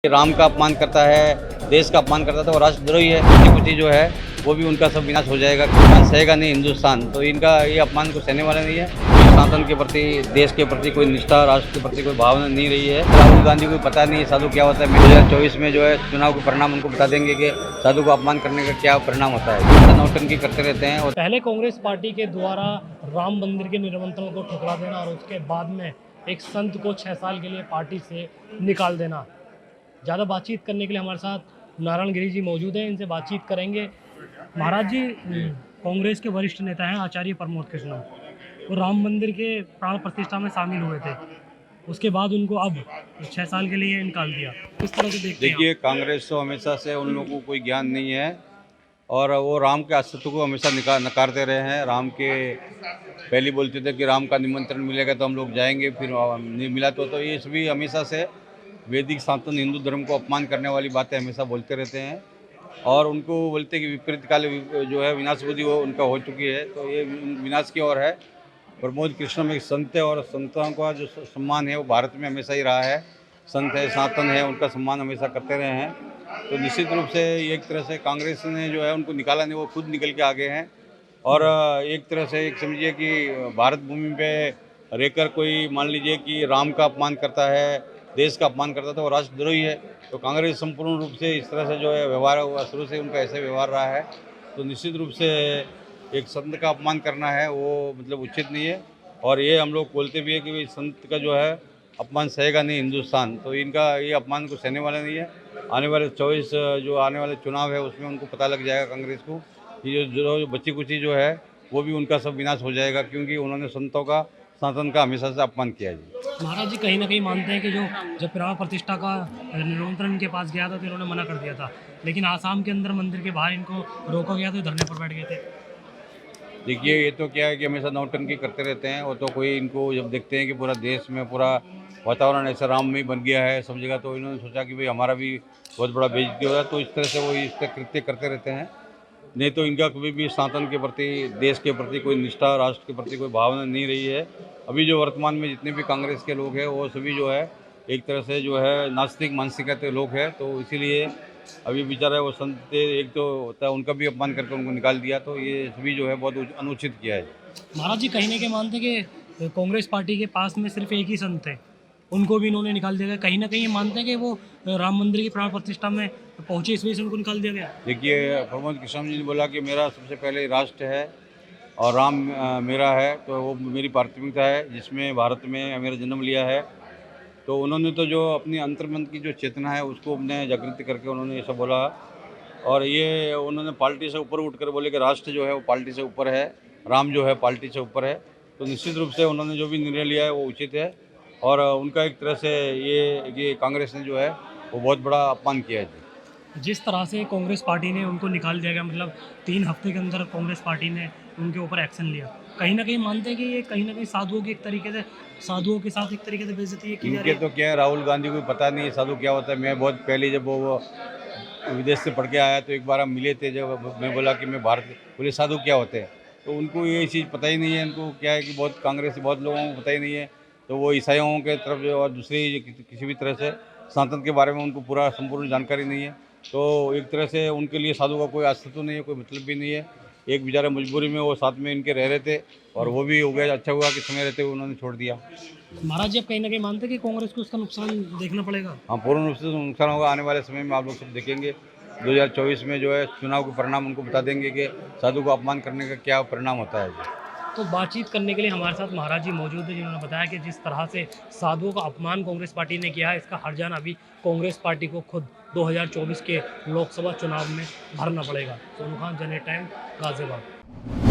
राम का अपमान करता है, देश का अपमान करता था, वो राष्ट्रद्रोही है। कुछ जो है वो भी उनका सब विनाश हो जाएगा। सहेगा नहीं हिंदुस्तान, तो इनका ये अपमान को सहने वाला नहीं है। सनातन के प्रति, देश के प्रति कोई निष्ठा, राष्ट्र के प्रति कोई भावना नहीं रही है। राहुल गांधी को पता नहीं साधु क्या होता है। 2024 में जो है चुनाव के परिणाम उनको बता देंगे कि साधु को अपमान करने का क्या परिणाम होता है। नौटंकी करते रहते हैं। और पहले कांग्रेस पार्टी के द्वारा राम मंदिर के निमंत्रण को ठुकरा देना और उसके बाद में एक संत को 6 साल के लिए पार्टी से निकाल देना। ज़्यादा बातचीत करने के लिए हमारे साथ नारायण गिरी जी मौजूद हैं, इनसे बातचीत करेंगे। महाराज जी, कांग्रेस के वरिष्ठ नेता हैं आचार्य प्रमोद कृष्ण, वो राम मंदिर के प्राण प्रतिष्ठा में शामिल हुए थे। उसके बाद उनको अब 6 साल के लिए निकाल दिया। किस तरह से देखते हैं? देखिए, कांग्रेस तो हमेशा से उन लोगों को कोई ज्ञान नहीं है और वो राम के अस्तित्व को हमेशा नकारते रहे हैं। राम के पहले बोलते थे कि राम का निमंत्रण मिलेगा तो हम लोग जाएंगे, फिर नहीं मिला तो ये सभी हमेशा से वैदिक सनातन हिंदू धर्म को अपमान करने वाली बातें हमेशा बोलते रहते हैं। और उनको बोलते कि विपरीत काल जो है विनाश बुद्धि वो उनका हो चुकी है, तो ये विनाश की ओर है। प्रमोद कृष्ण में एक संत है और संतों का जो सम्मान है वो भारत में हमेशा ही रहा है। संत है, सनातन है, उनका सम्मान हमेशा करते रहे हैं। तो निश्चित रूप से एक तरह से कांग्रेस ने जो है उनको निकाला नहीं, वो खुद निकल के आगे हैं। और एक तरह से एक समझिए कि भारत भूमि पे रहकर कोई मान लीजिए कि राम का अपमान करता है, देश का अपमान करता था, वो राष्ट्रद्रोही है। तो कांग्रेस संपूर्ण रूप से इस तरह से जो है व्यवहार हुआ, शुरू से उनका ऐसे व्यवहार रहा है। तो निश्चित रूप से एक संत का अपमान करना है वो मतलब उचित नहीं है। और ये हम लोग बोलते भी है कि भाई संत का जो है अपमान सहेगा नहीं हिंदुस्तान, तो इनका ये अपमान को सहने वाला नहीं है। आने वाले 24 जो आने वाले चुनाव है उसमें उनको पता लग जाएगा कांग्रेस को, ये जो बच्ची कुची जो है वो भी उनका सब विनाश हो जाएगा, क्योंकि उन्होंने संतों का, सनातन का हमेशा से अपमान किया है जी। महाराज जी, कहीं ना कहीं मानते हैं कि जो जब प्राण प्रतिष्ठा का निमंत्रण इनके पास गया था तो इन्होंने मना कर दिया था, लेकिन आसाम के अंदर मंदिर के बाहर इनको रोका गया तो धरने पर बैठ गए थे। देखिए, ये तो क्या है कि हमेशा नौटंकी करते रहते हैं। वो तो कोई इनको जब देखते हैं कि पूरा देश में पूरा वातावरण ऐसा राम में ही बन गया है सब जगह, तो इन्होंने सोचा कि भाई हमारा भी बहुत बड़ा बेइज्जती हो रहा है, तो इस तरह से वो इस तरह कृत्य करते रहते हैं। नहीं तो इनका कभी भी सनातन के प्रति, देश के प्रति कोई निष्ठा, राष्ट्र के प्रति कोई भावना नहीं रही है। अभी जो वर्तमान में जितने भी कांग्रेस के लोग हैं वो सभी जो है एक तरह से जो है नास्तिक मानसिकता के लोग हैं। तो इसीलिए अभी बेचारा वो संत एक तो होता है, उनका भी अपमान करके उनको निकाल दिया, तो ये सभी जो है बहुत अनुचित किया है। महाराज जी, कहीं ना कहीं मानते हैं कि कांग्रेस पार्टी के पास में सिर्फ एक ही संत है, उनको भी इन्होंने निकाल दिया गया। कहीं ना कहीं ये मानते हैं कि वो राम मंदिर की प्राण प्रतिष्ठा में पहुंचे, इस वजह से उनको निकाल दिया गया। देखिए, प्रमोद कृष्ण जी ने बोला कि मेरा सबसे पहले राष्ट्र है और राम मेरा है, तो वो मेरी प्राथमिकता है जिसमें भारत में मेरा जन्म लिया है। तो उन्होंने तो जो अपनी अंतर्मन की जो चेतना है उसको अपने जागृत करके उन्होंने ऐसा बोला। और ये उन्होंने पार्टी से ऊपर उठकर बोले कि राष्ट्र जो है वो पार्टी से ऊपर है, राम जो है पार्टी से ऊपर है। तो निश्चित रूप से उन्होंने जो भी निर्णय लिया है वो उचित है। और उनका एक तरह से ये कांग्रेस ने जो है वो बहुत बड़ा अपमान किया है। जिस तरह से कांग्रेस पार्टी ने उनको निकाल दिया गया, मतलब 3 हफ्ते के अंदर कांग्रेस पार्टी ने उनके ऊपर एक्शन लिया, कहीं ना कहीं मानते हैं कि ये कहीं ना कहीं साधुओं की एक तरीके से, साधुओं के साथ एक तरीके से बेइज्जती की जा रही इनके तो क्या है, राहुल गांधी को पता नहीं है साधु क्या होता है। मैं बहुत पहले जब वो विदेश से पढ़ के आया तो एक बार हम मिले थे, जब मैं बोला कि मैं भारत, बोले साधु क्या होते हैं, तो उनको ये चीज़ पता ही नहीं है। उनको क्या है कि बहुत कांग्रेस बहुत लोगों को पता ही नहीं है। तो वो ईसाइयों के तरफ जो और दूसरी किसी भी तरह से सनातन के बारे में उनको पूरा संपूर्ण जानकारी नहीं है। तो एक तरह से उनके लिए साधु का कोई अस्तित्व नहीं है, कोई मतलब भी नहीं है। एक बेचारे मजबूरी में वो साथ में इनके रह रहे थे और वो भी हो गया, अच्छा हुआ कि समय रहते हुए उन्होंने छोड़ दिया। है। महाराज जी, आप कहीं ना कहीं मानते हैं कि कांग्रेस को उसका नुकसान देखना पड़ेगा। हाँ, पूर्ण रूप से तो नुकसान होगा। आने वाले समय में आप लोग सब देखेंगे 2024 में जो है चुनाव के परिणाम उनको बता देंगे कि साधु को अपमान करने का क्या परिणाम होता है। तो बातचीत करने के लिए हमारे साथ महाराज जी मौजूद है, जिन्होंने बताया कि जिस तरह से साधुओं का अपमान कांग्रेस पार्टी ने किया है, इसका हर्जाना अभी कांग्रेस पार्टी को खुद 2024 के लोकसभा चुनाव में भरना पड़ेगा। सोनू खान, जनहित टाइम्स, गाजियाबाद।